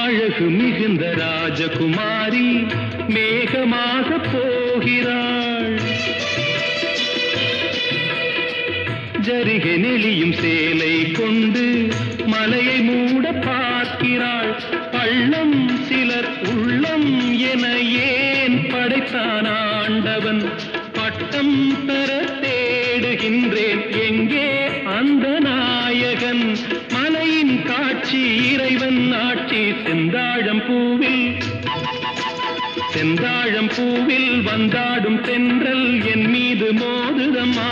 அழகு மிகுந்த ராஜகுமாரி மேகமாக போகிறாள். ஜரிகை நெளியும் சேலை கொண்டு மலையை மூட பார்க்கிறாள். பள்ளம் சிலர் உள்ளம் என ஏன் படைத்தான் ஆண்டவன்? பட்டம் பெற தேடுகின்றேன், எங்கே அந்த நாயகன்? மலையின் காட்சி இறைவன் ஆட்சி. செந்தாழம் பூவில் வந்தாடும் தென்றல் என் மீது மோதுதம்மா.